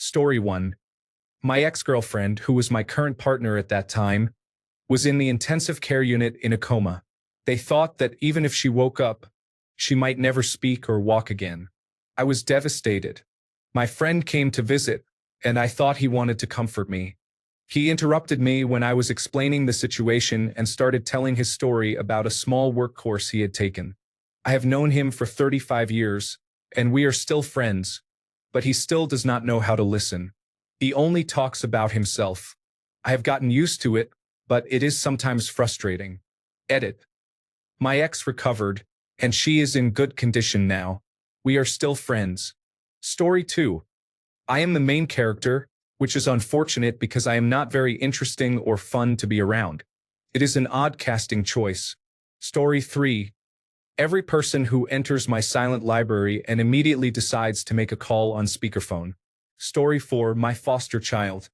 Story 1. My ex-girlfriend, who was my current partner at that time, was in the intensive care unit in a coma. They thought that even if she woke up, she might never speak or walk again. I was devastated. My friend came to visit, and I thought he wanted to comfort me. He interrupted me when I was explaining the situation and started telling his story about a small work course he had taken. I have known him for 35 years, and we are still friends, but he still does not know how to listen. He only talks about himself. I have gotten used to it, but it is sometimes frustrating. Edit. My ex recovered, and she is in good condition now. We are still friends. Story 2. I am the main character, which is unfortunate because I am not very interesting or fun to be around. It is an odd casting choice. Story 3. Every person who enters my silent library and immediately decides to make a call on speakerphone. Story 4. My foster child.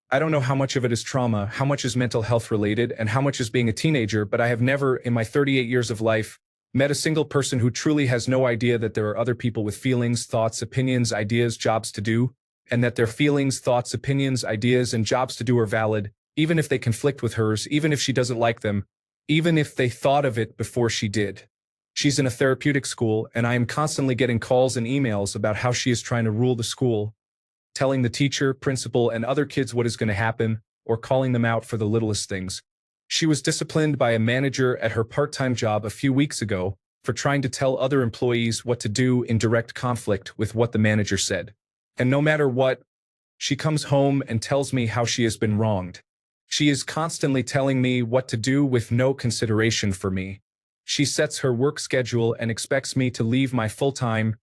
I don't know how much of it is trauma, how much is mental health related, and how much is being a teenager, but I have never, in my 38 years of life, met a single person who truly has no idea that there are other people with feelings, thoughts, opinions, ideas, jobs to do, and that their feelings, thoughts, opinions, ideas, and jobs to do are valid, even if they conflict with hers, even if she doesn't like them, even if they thought of it before she did. She's in a therapeutic school, and I am constantly getting calls and emails about how she is trying to rule the school, telling the teacher, principal, and other kids what is going to happen, or calling them out for the littlest things. She was disciplined by a manager at her part-time job a few weeks ago for trying to tell other employees what to do in direct conflict with what the manager said. And no matter what, she comes home and tells me how she has been wronged. She is constantly telling me what to do with no consideration for me. She sets her work schedule and expects me to leave my full-time,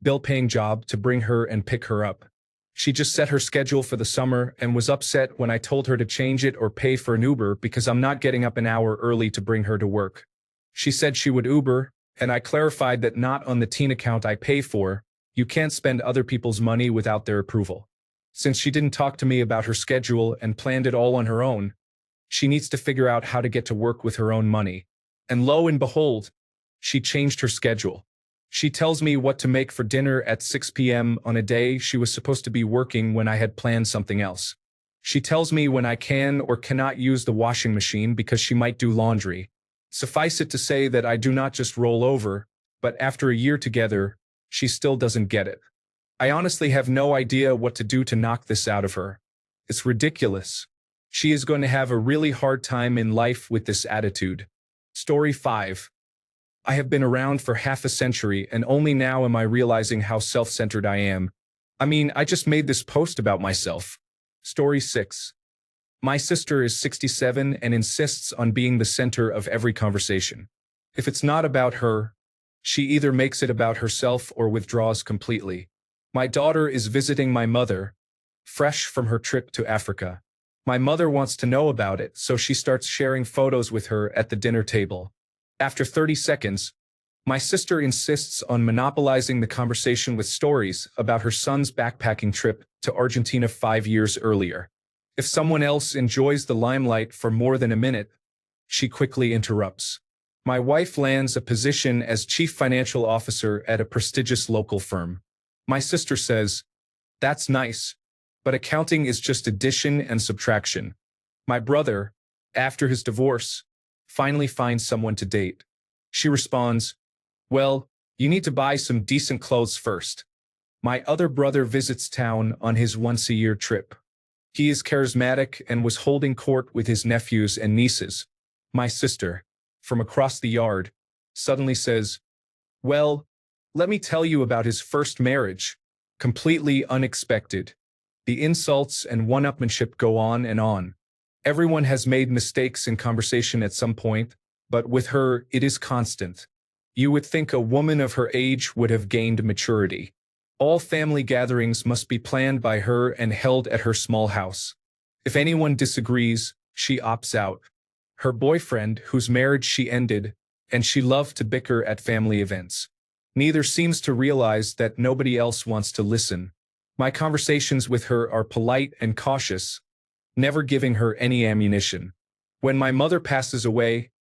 bill-paying job to bring her and pick her up. She just set her schedule for the summer and was upset when I told her to change it or pay for an Uber because I'm not getting up an hour early to bring her to work. She said she would Uber, and I clarified that not on the teen account I pay for. You can't spend other people's money without their approval. Since she didn't talk to me about her schedule and planned it all on her own, she needs to figure out how to get to work with her own money. And lo and behold, she changed her schedule. She tells me what to make for dinner at 6 p.m. on a day she was supposed to be working when I had planned something else. She tells me when I can or cannot use the washing machine because she might do laundry. Suffice it to say that I do not just roll over, but after a year together, she still doesn't get it. I honestly have no idea what to do to knock this out of her. It's ridiculous. She is going to have a really hard time in life with this attitude. Story 5. I have been around for half a century and only now am I realizing how self-centered I am. I mean, I just made this post about myself. Story 6. My sister is 67 and insists on being the center of every conversation. If it's not about her, she either makes it about herself or withdraws completely. My daughter is visiting my mother, fresh from her trip to Africa. My mother wants to know about it, so she starts sharing photos with her at the dinner table. After 30 seconds, my sister insists on monopolizing the conversation with stories about her son's backpacking trip to Argentina 5 years earlier. If someone else enjoys the limelight for more than a minute, she quickly interrupts. My wife lands a position as chief financial officer at a prestigious local firm. My sister says, "That's nice, but accounting is just addition and subtraction." My brother, after his divorce, finally finds someone to date. She responds, "Well, you need to buy some decent clothes first." My other brother visits town on his once-a-year trip. He is charismatic and was holding court with his nephews and nieces. My sister, from across the yard, suddenly says, "Well, let me tell you about his first marriage." Completely unexpected. The insults and one-upmanship go on and on. Everyone has made mistakes in conversation at some point, but with her, it is constant. You would think a woman of her age would have gained maturity. All family gatherings must be planned by her and held at her small house. If anyone disagrees, she opts out. Her boyfriend, whose marriage she ended, and she loved to bicker at family events. Neither seems to realize that nobody else wants to listen. My conversations with her are polite and cautious, never giving her any ammunition. When my mother passes away,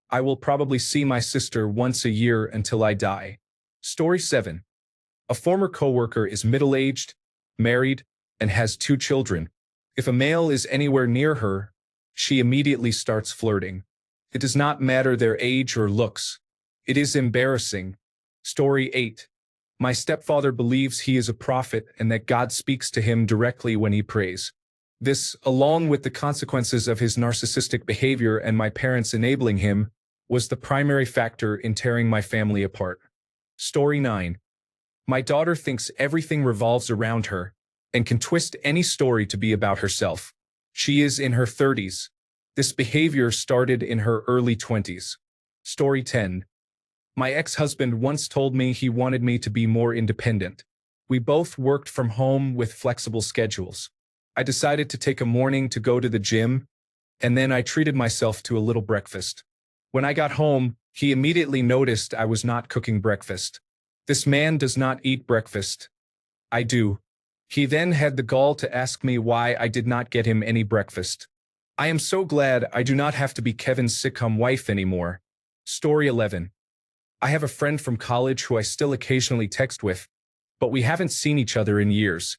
I will probably see my sister once a year until I die. Story 7. A former coworker is middle-aged, married, and has 2 children. If a male is anywhere near her, she immediately starts flirting. It does not matter their age or looks. It is embarrassing. Story 8. My stepfather believes he is a prophet and that God speaks to him directly when he prays. This, along with the consequences of his narcissistic behavior and my parents enabling him, was the primary factor in tearing my family apart. Story 9. My daughter thinks everything revolves around her and can twist any story to be about herself. She is in her 30s. This behavior started in her early 20s. Story 10. My ex-husband once told me he wanted me to be more independent. We both worked from home with flexible schedules. I decided to take a morning to go to the gym, and then I treated myself to a little breakfast. When I got home, he immediately noticed I was not cooking breakfast. This man does not eat breakfast. I do. He then had the gall to ask me why I did not get him any breakfast. I am so glad I do not have to be Kevin's sitcom wife anymore. Story 11. I have a friend from college who I still occasionally text with, but we haven't seen each other in years.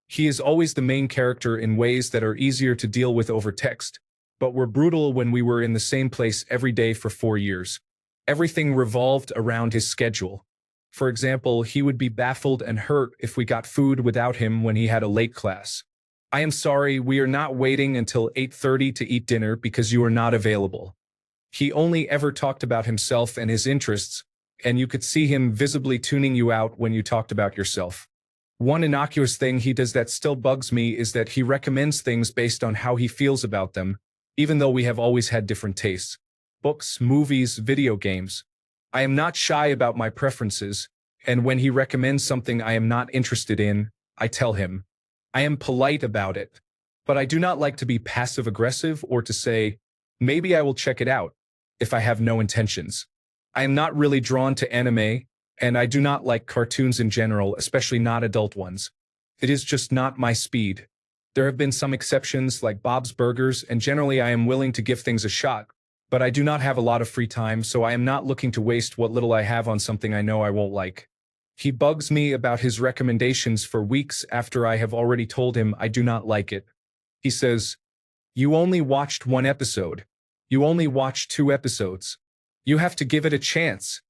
He is always the main character in ways that are easier to deal with over text, but were brutal when we were in the same place every day for 4 years. Everything revolved around his schedule. For example, he would be baffled and hurt if we got food without him when he had a late class. I am sorry, we are not waiting until 8:30 to eat dinner because you are not available. He only ever talked about himself and his interests, and you could see him visibly tuning you out when you talked about yourself. One innocuous thing he does that still bugs me is that he recommends things based on how he feels about them, even though we have always had different tastes. Books, movies, video games. I am not shy about my preferences, and when he recommends something I am not interested in, I tell him. I am polite about it, but I do not like to be passive-aggressive or to say, maybe I will check it out, if I have no intentions. I am not really drawn to anime, and I do not like cartoons in general, especially not adult ones. It is just not my speed. There have been some exceptions like Bob's Burgers, and generally I am willing to give things a shot, but I do not have a lot of free time, so I am not looking to waste what little I have on something I know I won't like. He bugs me about his recommendations for weeks after I have already told him I do not like it. He says, "You only watched 1 episode. You only watched 2 episodes. You have to give it a chance,"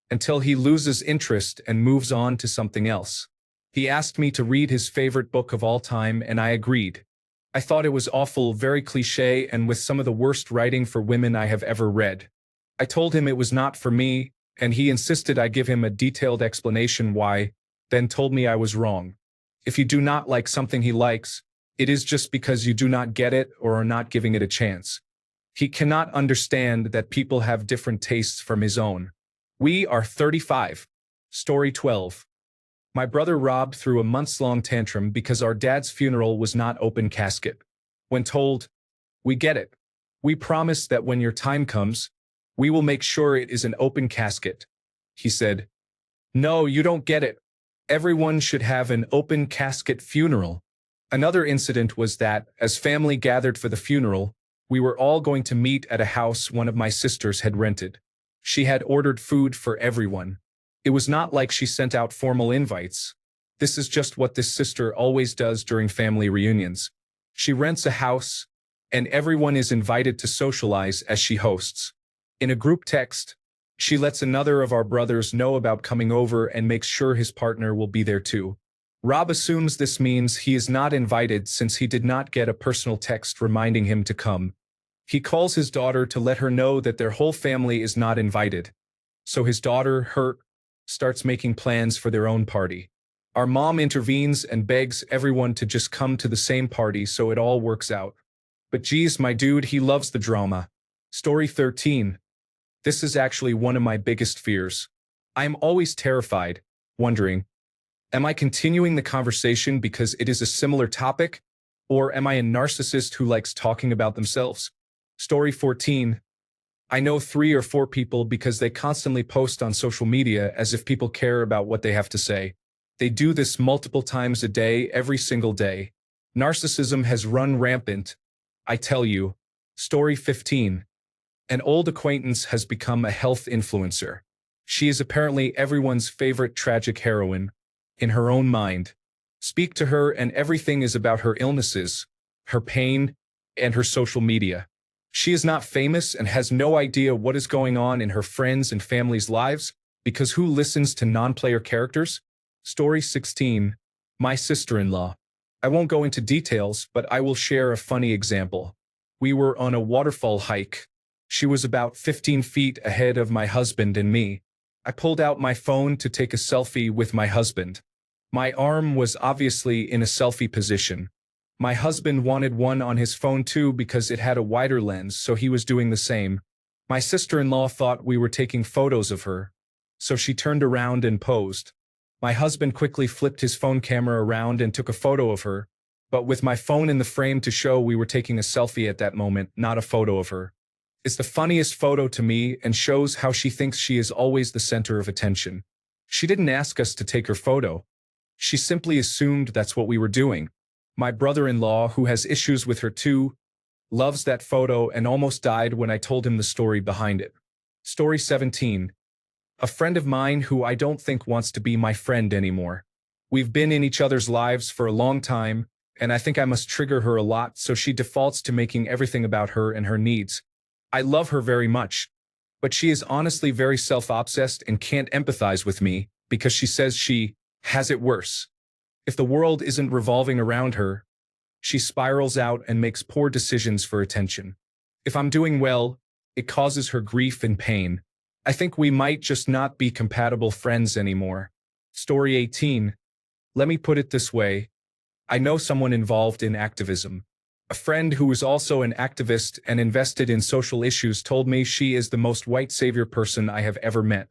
until he loses interest and moves on to something else. He asked me to read his favorite book of all time, and I agreed. I thought it was awful, very cliché, and with some of the worst writing for women I have ever read. I told him it was not for me, and he insisted I give him a detailed explanation why, then told me I was wrong. If you do not like something he likes, it is just because you do not get it or are not giving it a chance. He cannot understand that people have different tastes from his own. We are 35. Story 12. My brother Rob threw a months-long tantrum because our dad's funeral was not open casket. When told, "We get it. We promise that when your time comes, we will make sure it is an open casket," he said, "No, you don't get it. Everyone should have an open casket funeral." Another incident was that, as family gathered for the funeral, we were all going to meet at a house one of my sisters had rented. She had ordered food for everyone. It was not like she sent out formal invites. This is just what this sister always does during family reunions. She rents a house, and everyone is invited to socialize as she hosts. In a group text, she lets another of our brothers know about coming over and makes sure his partner will be there too. Rob assumes this means he is not invited since he did not get a personal text reminding him to come. He calls his daughter to let her know that their whole family is not invited. So his daughter, hurt, starts making plans for their own party. Our mom intervenes and begs everyone to just come to the same party so it all works out. But geez, my dude, he loves the drama. Story 13. This is actually one of my biggest fears. I am always terrified, wondering, am I continuing the conversation because it is a similar topic, or am I a narcissist who likes talking about themselves? Story 14. I know 3 or 4 people because they constantly post on social media as if people care about what they have to say. They do this multiple times a day, every single day. Narcissism has run rampant, I tell you. Story 15. An old acquaintance has become a health influencer. She is apparently everyone's favorite tragic heroine, in her own mind. Speak to her and everything is about her illnesses, her pain, and her social media. She is not famous and has no idea what is going on in her friends' and family's lives because who listens to non-player characters? Story 16. My sister-in-law. I won't go into details, but I will share a funny example. We were on a waterfall hike. She was about 15 feet ahead of my husband and me. I pulled out my phone to take a selfie with my husband. My arm was obviously in a selfie position. My husband wanted one on his phone too because it had a wider lens, so he was doing the same. My sister-in-law thought we were taking photos of her, so she turned around and posed. My husband quickly flipped his phone camera around and took a photo of her, but with my phone in the frame to show we were taking a selfie at that moment, not a photo of her. It's the funniest photo to me and shows how she thinks she is always the center of attention. She didn't ask us to take her photo. She simply assumed that's what we were doing. My brother-in-law, who has issues with her too, loves that photo and almost died when I told him the story behind it. Story 17. A friend of mine who I don't think wants to be my friend anymore. We've been in each other's lives for a long time, and I think I must trigger her a lot, so she defaults to making everything about her and her needs. I love her very much, but she is honestly very self-obsessed and can't empathize with me because she says she has it worse. If the world isn't revolving around her, she spirals out and makes poor decisions for attention. If I'm doing well, it causes her grief and pain. I think we might just not be compatible friends anymore. Story 18. Let me put it this way. I know someone involved in activism. A friend who is also an activist and invested in social issues told me she is the most white savior person I have ever met.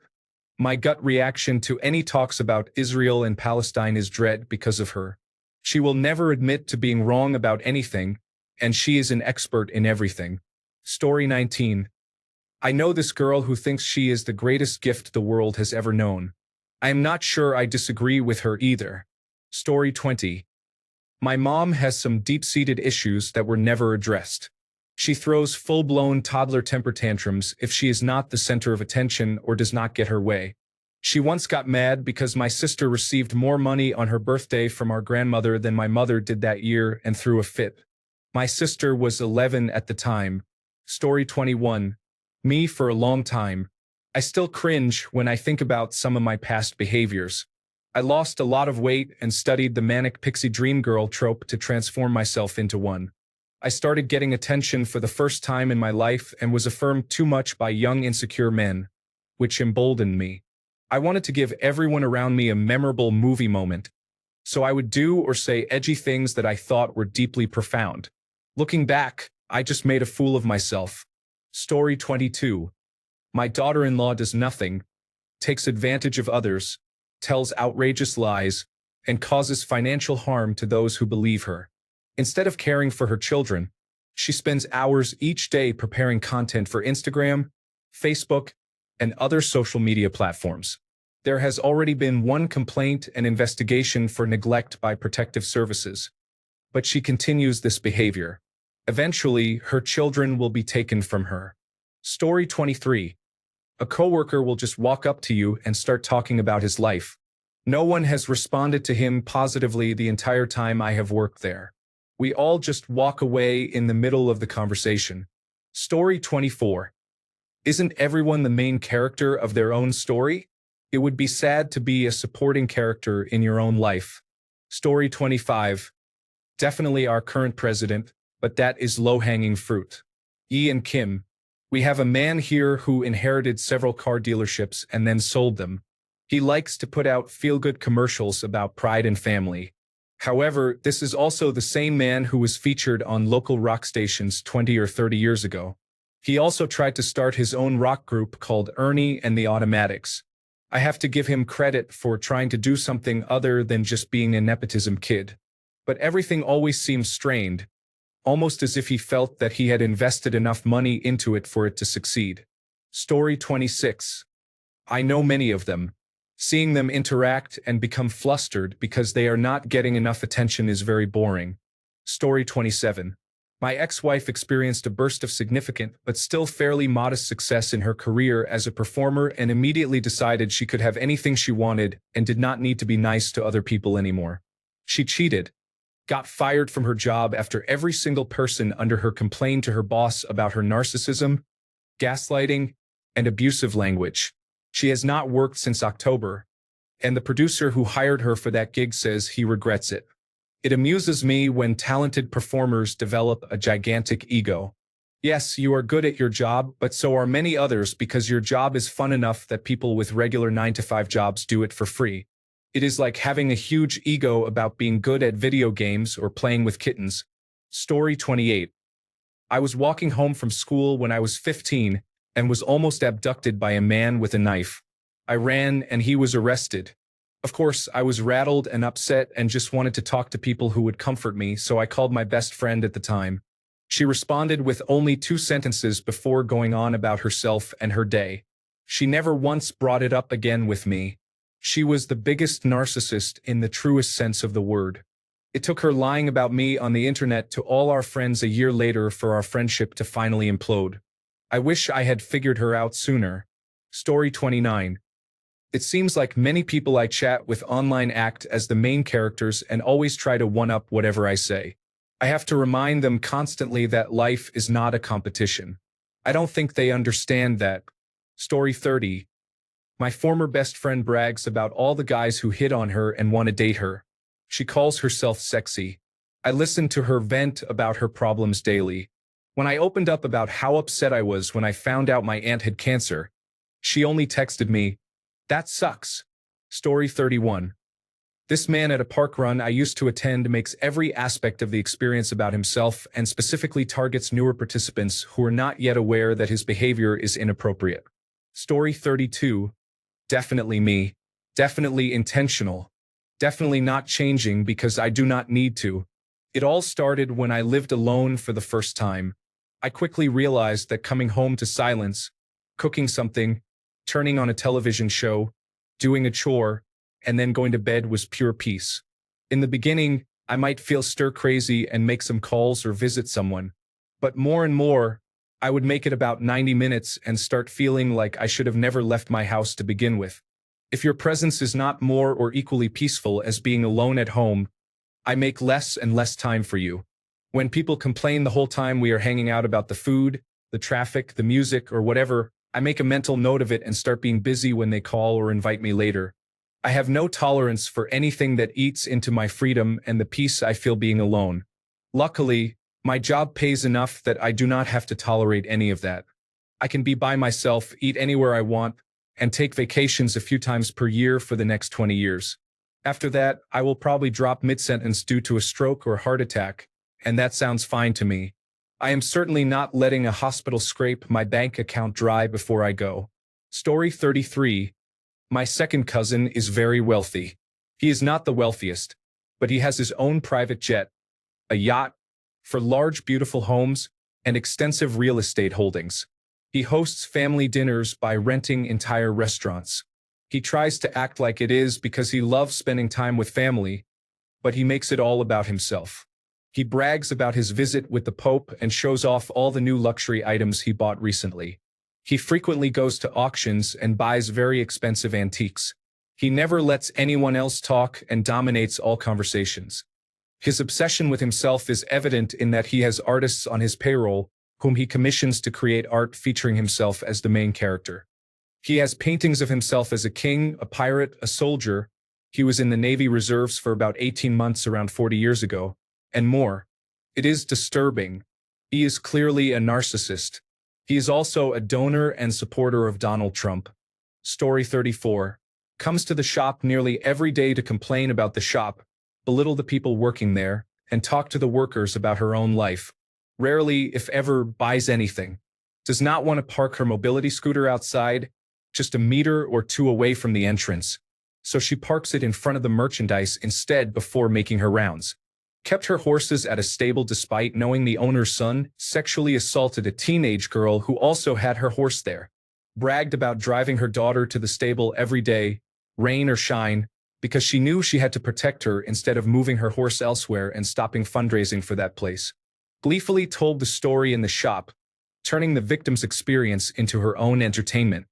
My gut reaction to any talks about Israel and Palestine is dread because of her. She will never admit to being wrong about anything, and she is an expert in everything. Story 19. I know this girl who thinks she is the greatest gift the world has ever known. I am not sure I disagree with her either. Story 20. My mom has some deep-seated issues that were never addressed. She throws full-blown toddler temper tantrums if she is not the center of attention or does not get her way. She once got mad because my sister received more money on her birthday from our grandmother than my mother did that year and threw a fit. My sister was 11 at the time. Story 21. Me for a long time. I still cringe when I think about some of my past behaviors. I lost a lot of weight and studied the manic pixie dream girl trope to transform myself into one. I started getting attention for the first time in my life and was affirmed too much by young insecure men, which emboldened me. I wanted to give everyone around me a memorable movie moment, so I would do or say edgy things that I thought were deeply profound. Looking back, I just made a fool of myself. Story 22. My daughter-in-law does nothing, takes advantage of others, tells outrageous lies, and causes financial harm to those who believe her. Instead of caring for her children, she spends hours each day preparing content for Instagram, Facebook, and other social media platforms. There has already been one complaint and investigation for neglect by protective services, but she continues this behavior. Eventually, her children will be taken from her. Story 23. A coworker will just walk up to you and start talking about his life. No one has responded to him positively the entire time I have worked there. We all just walk away in the middle of the conversation. Story 24. Isn't everyone the main character of their own story? It would be sad to be a supporting character in your own life. Story 25. Definitely our current president, but that is low-hanging fruit. Ian Kim. We have a man here who inherited several car dealerships and then sold them. He likes to put out feel-good commercials about pride and family. However, this is also the same man who was featured on local rock stations 20 or 30 years ago. He also tried to start his own rock group called Ernie and the Automatics. I have to give him credit for trying to do something other than just being a nepotism kid. But everything always seemed strained, almost as if he felt that he had invested enough money into it for it to succeed. Story 26. I know many of them. Seeing them interact and become flustered because they are not getting enough attention is very boring. Story 27. My ex-wife experienced a burst of significant but still fairly modest success in her career as a performer and immediately decided she could have anything she wanted and did not need to be nice to other people anymore. She cheated, got fired from her job after every single person under her complained to her boss about her narcissism, gaslighting, and abusive language. She has not worked since October, and the producer who hired her for that gig says he regrets it. It amuses me when talented performers develop a gigantic ego. Yes, you are good at your job, but so are many others because your job is fun enough that people with regular 9-to-5 jobs do it for free. It is like having a huge ego about being good at video games or playing with kittens. Story 28. I was walking home from school when I was 15 and was almost abducted by a man with a knife. I ran and he was arrested. Of course, I was rattled and upset and just wanted to talk to people who would comfort me, so I called my best friend at the time. She responded with only 2 sentences before going on about herself and her day. She never once brought it up again with me. She was the biggest narcissist in the truest sense of the word. It took her lying about me on the internet to all our friends a year later for our friendship to finally implode. I wish I had figured her out sooner. Story 29. It seems like many people I chat with online act as the main characters and always try to one-up whatever I say. I have to remind them constantly that life is not a competition. I don't think they understand that. Story 30. My former best friend brags about all the guys who hit on her and want to date her. She calls herself sexy. I listen to her vent about her problems daily. When I opened up about how upset I was when I found out my aunt had cancer, she only texted me, "That sucks." Story 31. This man at a park run I used to attend makes every aspect of the experience about himself and specifically targets newer participants who are not yet aware that his behavior is inappropriate. Story 32. Definitely me. Definitely intentional. Definitely not changing because I do not need to. It all started when I lived alone for the first time. I quickly realized that coming home to silence, cooking something, turning on a television show, doing a chore, and then going to bed was pure peace. In the beginning, I might feel stir-crazy and make some calls or visit someone. But more and more, I would make it about 90 minutes and start feeling like I should have never left my house to begin with. If your presence is not more or equally peaceful as being alone at home, I make less and less time for you. When people complain the whole time we are hanging out about the food, the traffic, the music, or whatever, I make a mental note of it and start being busy when they call or invite me later. I have no tolerance for anything that eats into my freedom and the peace I feel being alone. Luckily, my job pays enough that I do not have to tolerate any of that. I can be by myself, eat anywhere I want, and take vacations a few times per year for the next 20 years. After that, I will probably drop mid-sentence due to a stroke or heart attack, and that sounds fine to me. I am certainly not letting a hospital scrape my bank account dry before I go. Story 33. My second cousin is very wealthy. He is not the wealthiest, but he has his own private jet, a yacht, for large beautiful homes, and extensive real estate holdings. He hosts family dinners by renting entire restaurants. He tries to act like it is because he loves spending time with family, but he makes it all about himself. He brags about his visit with the Pope and shows off all the new luxury items he bought recently. He frequently goes to auctions and buys very expensive antiques. He never lets anyone else talk and dominates all conversations. His obsession with himself is evident in that he has artists on his payroll whom he commissions to create art featuring himself as the main character. He has paintings of himself as a king, a pirate, a soldier. He was in the Navy Reserves for about 18 months around 40 years ago, and more. It is disturbing. He is clearly a narcissist. He is also a donor and supporter of Donald Trump. Story 34. Comes to the shop nearly every day to complain about the shop, belittle the people working there, and talk to the workers about her own life. Rarely, if ever, buys anything. Does not want to park her mobility scooter outside, just a meter or two away from the entrance. So she parks it in front of the merchandise instead before making her rounds. Kept her horses at a stable despite knowing the owner's son sexually assaulted a teenage girl who also had her horse there. Bragged about driving her daughter to the stable every day, rain or shine, because she knew she had to protect her instead of moving her horse elsewhere and stopping fundraising for that place. Gleefully told the story in the shop, turning the victim's experience into her own entertainment.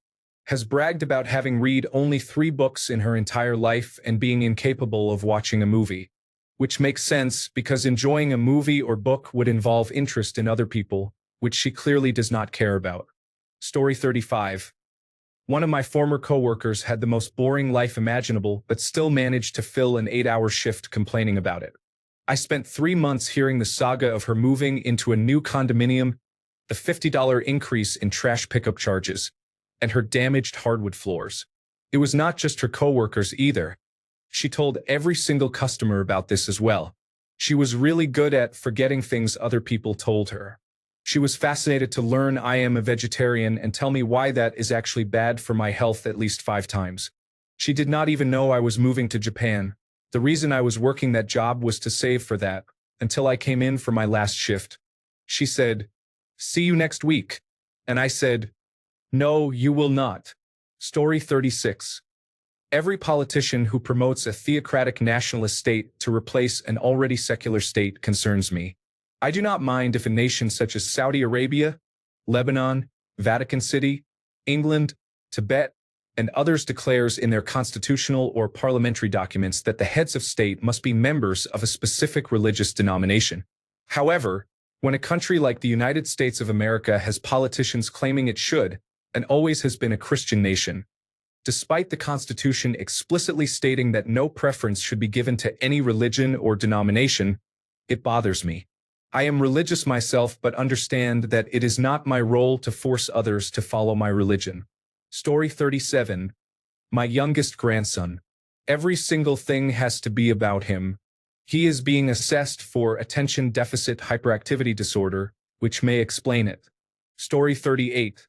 Has bragged about having read only 3 books in her entire life and being incapable of watching a movie. which makes sense because enjoying a movie or book would involve interest in other people, which she clearly does not care about. Story 35. One of my former coworkers had the most boring life imaginable, but still managed to fill an 8-hour shift complaining about it. I spent 3 months hearing the saga of her moving into a new condominium, the $50 increase in trash pickup charges, and her damaged hardwood floors. It was not just her coworkers either. She told every single customer about this as well. She was really good at forgetting things other people told her. She was fascinated to learn I am a vegetarian and tell me why that is actually bad for my health at least 5 times. She did not even know I was moving to Japan. The reason I was working that job was to save for that, until I came in for my last shift. She said, "See you next week." And I said, "No, you will not." Story 36. Every politician who promotes a theocratic nationalist state to replace an already secular state concerns me. I do not mind if a nation such as Saudi Arabia, Lebanon, Vatican City, England, Tibet, and others declares in their constitutional or parliamentary documents that the heads of state must be members of a specific religious denomination. However, when a country like the United States of America has politicians claiming it should, and always has been a Christian nation, despite the Constitution explicitly stating that no preference should be given to any religion or denomination, it bothers me. I am religious myself but understand that it is not my role to force others to follow my religion. Story 37. My youngest grandson. Every single thing has to be about him. He is being assessed for attention deficit hyperactivity disorder, which may explain it. Story 38.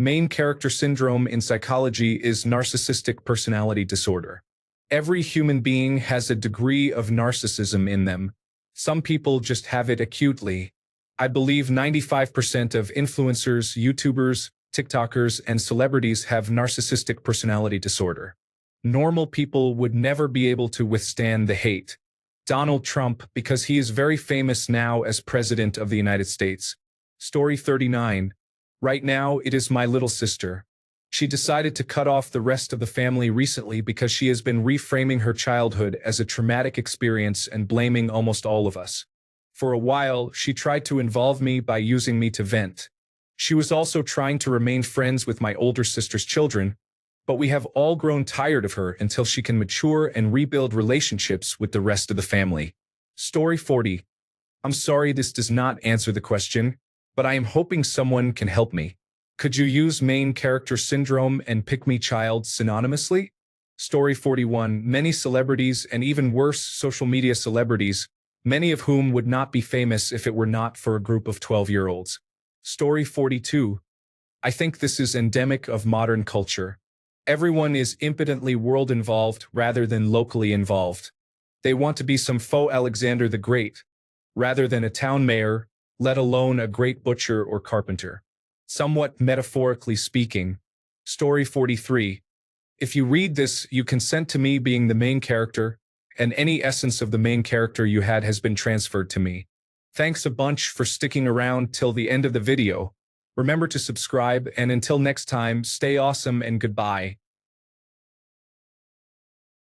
Main character syndrome in psychology is narcissistic personality disorder. Every human being has a degree of narcissism in them. Some people just have it acutely. I believe 95% of influencers, YouTubers, TikTokers, and celebrities have narcissistic personality disorder. Normal people would never be able to withstand the hate. Donald Trump, because he is very famous now as President of the United States. Story 39. Right now, it is my little sister. She decided to cut off the rest of the family recently because she has been reframing her childhood as a traumatic experience and blaming almost all of us. For a while, she tried to involve me by using me to vent. She was also trying to remain friends with my older sister's children, but we have all grown tired of her until she can mature and rebuild relationships with the rest of the family. Story 40. I'm sorry this does not answer the question, but I am hoping someone can help me. Could you use main character syndrome and pick-me child synonymously? Story 41. Many celebrities, and even worse, social media celebrities, many of whom would not be famous if it were not for a group of 12-year-olds. Story 42. I think this is endemic of modern culture. Everyone is impotently world-involved rather than locally involved. They want to be some faux Alexander the Great, rather than a town mayor, let alone a great butcher or carpenter. Somewhat metaphorically speaking. Story 43. If you read this, you consent to me being the main character, and any essence of the main character you had has been transferred to me. Thanks a bunch for sticking around till the end of the video. Remember to subscribe, and until next time, stay awesome and goodbye.